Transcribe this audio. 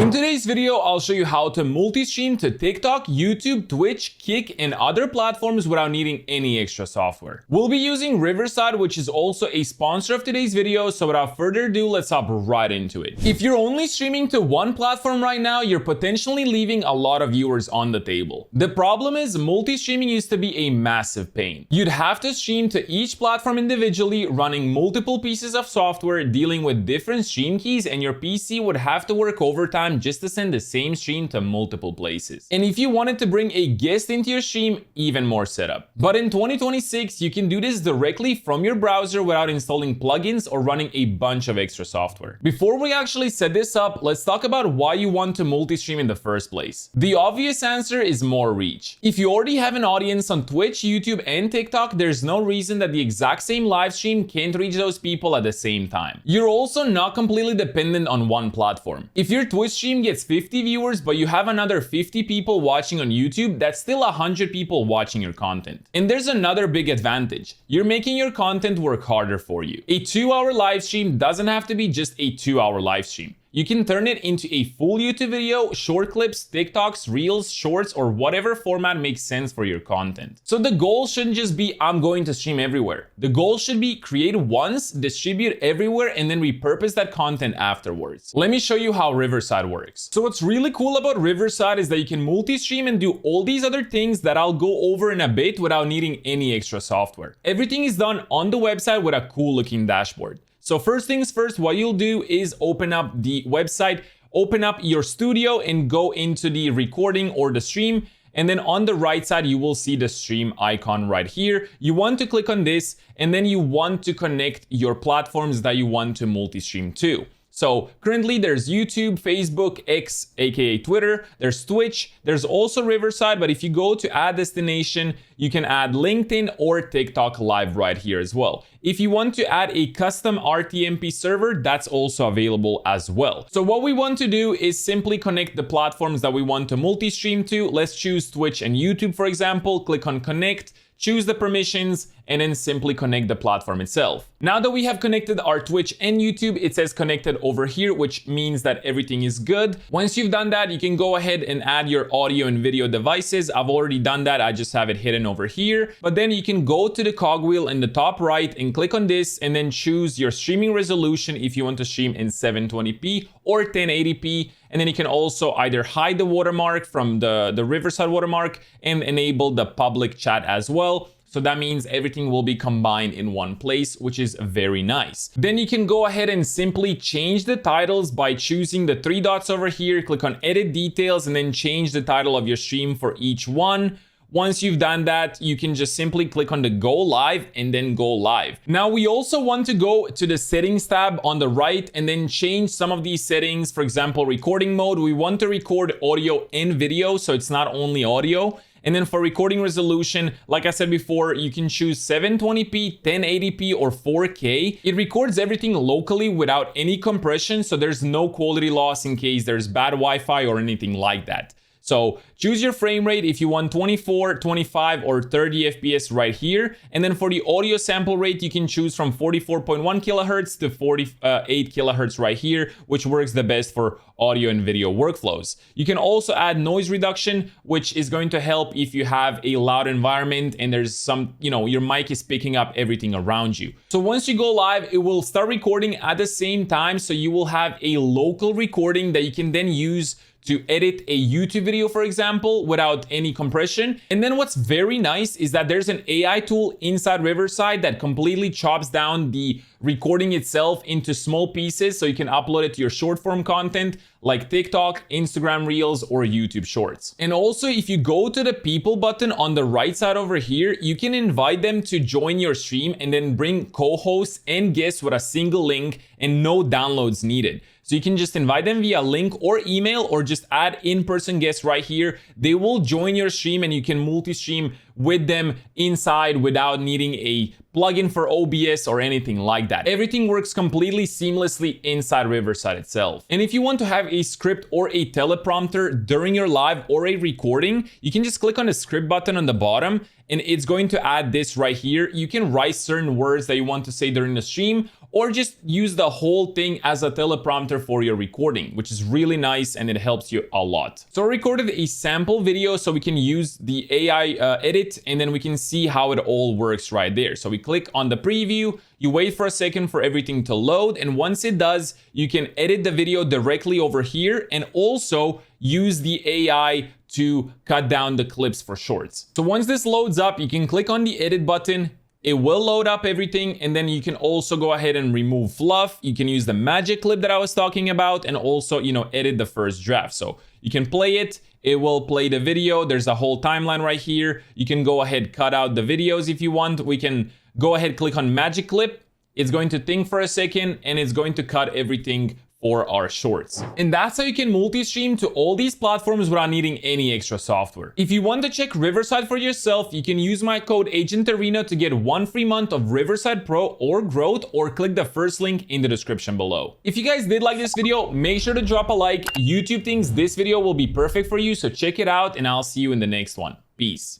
In today's video, I'll show you how to multi-stream to TikTok, YouTube, Twitch, Kick, and other platforms without needing any extra software. We'll be using Riverside, which is also a sponsor of today's video, so without further ado, let's hop right into it. If you're only streaming to one platform right now, you're potentially leaving a lot of viewers on the table. The problem is multi-streaming used to be a massive pain. You'd have to stream to each platform individually, running multiple pieces of software, dealing with different stream keys, and your PC would have to work overtime just to send the same stream to multiple places. And if you wanted to bring a guest into your stream, even more setup. But in 2026, you can do this directly from your browser without installing plugins or running a bunch of extra software. Before we actually set this up, let's talk about why you want to multi-stream in the first place. The obvious answer is more reach. If you already have an audience on Twitch, YouTube, and TikTok, there's no reason that the exact same live stream can't reach those people at the same time. You're also not completely dependent on one platform. If your Twitch stream gets 50 viewers, but you have another 50 people watching on YouTube, that's still 100 people watching your content. And there's another big advantage. You're making your content work harder for you. A 2-hour live stream doesn't have to be just a 2-hour live stream. You can turn it into a full YouTube video, short clips, TikToks, Reels, Shorts, or whatever format makes sense for your content. So the goal shouldn't just be, I'm going to stream everywhere. The goal should be create once, distribute everywhere, and then repurpose that content afterwards. Let me show you how Riverside works. So what's really cool about Riverside is that you can multi-stream and do all these other things that I'll go over in a bit without needing any extra software. Everything is done on the website with a cool looking dashboard. So first things first, what you'll do is open up the website, open up your studio and go into the recording or the stream. And then on the right side, you will see the stream icon right here. You want to click on this and then you want to connect your platforms that you want to multi-stream to. So currently there's YouTube, Facebook, X, aka Twitter, there's Twitch, there's also Riverside, but if you go to add destination, you can add LinkedIn or TikTok live right here as well. If you want to add a custom RTMP server, that's also available as well. So what we want to do is simply connect the platforms that we want to multi-stream to. Let's choose Twitch and YouTube, for example, click on connect, choose the permissions, and then simply connect the platform itself. Now that we have connected our Twitch and YouTube, it says connected over here, which means that everything is good. Once you've done that, you can go ahead and add your audio and video devices. I've already done that. I just have it hidden over here. But then you can go to the cogwheel in the top right and click on this and then choose your streaming resolution if you want to stream in 720p or 1080p. And then you can also either hide the watermark from the Riverside watermark and enable the public chat as well. So that means everything will be combined in one place, which is very nice. Then you can go ahead and simply change the titles by choosing the 3 dots over here, click on edit details, and then change the title of your stream for each one. Once you've done that, you can just simply click on the go live and then go live. Now we also want to go to the settings tab on the right and then change some of these settings. For example, recording mode, we want to record audio and video, so it's not only audio. And then for recording resolution, like I said before, you can choose 720p, 1080p, or 4K. It records everything locally without any compression, so there's no quality loss in case there's bad Wi-Fi or anything like that. So choose your frame rate if you want 24, 25, or 30 FPS right here. And then for the audio sample rate, you can choose from 44.1 kilohertz to 48 kilohertz right here, which works the best for audio and video workflows. You can also add noise reduction, which is going to help if you have a loud environment and there's some, your mic is picking up everything around you. So once you go live, it will start recording at the same time. So you will have a local recording that you can then use to edit a YouTube video, for example, without any compression. And then what's very nice is that there's an AI tool inside Riverside that completely chops down the recording itself into small pieces so you can upload it to your short form content like TikTok, Instagram Reels, or YouTube Shorts. And also, if you go to the people button on the right side over here, you can invite them to join your stream and then bring co-hosts and guests with a single link and no downloads needed. So you can just invite them via link or email or just add in-person guests right here. They will join your stream and you can multi-stream with them inside without needing a plugin for OBS or anything like that. Everything works completely seamlessly inside Riverside itself. And if you want to have a script or a teleprompter during your live or a recording, you can just click on the script button on the bottom and it's going to add this right here. You can write certain words that you want to say during the stream, or just use the whole thing as a teleprompter for your recording, which is really nice and it helps you a lot. So I recorded a sample video so we can use the AI edit, and then we can see how it all works right there. So we click on the preview, you wait for a second for everything to load, and once it does, you can edit the video directly over here and also use the AI to cut down the clips for shorts. So once this loads up, you can click on the edit button. It will load up everything, and then you can also go ahead and remove fluff. You can use the magic clip that I was talking about, and also, edit the first draft. So you can play it. It will play the video. There's a whole timeline right here. You can go ahead, cut out the videos if you want. We can go ahead, click on magic clip. It's going to think for a second, and it's going to cut everything for our shorts. And that's how you can multi-stream to all these platforms without needing any extra software. If you want to check Riverside for yourself, you can use my code Agenterino to get 1 free month of Riverside Pro or Growth, or click the first link in the description below. If you guys did like this video, make sure to drop a like. YouTube thinks this video will be perfect for you, so check it out, and I'll see you in the next one. Peace.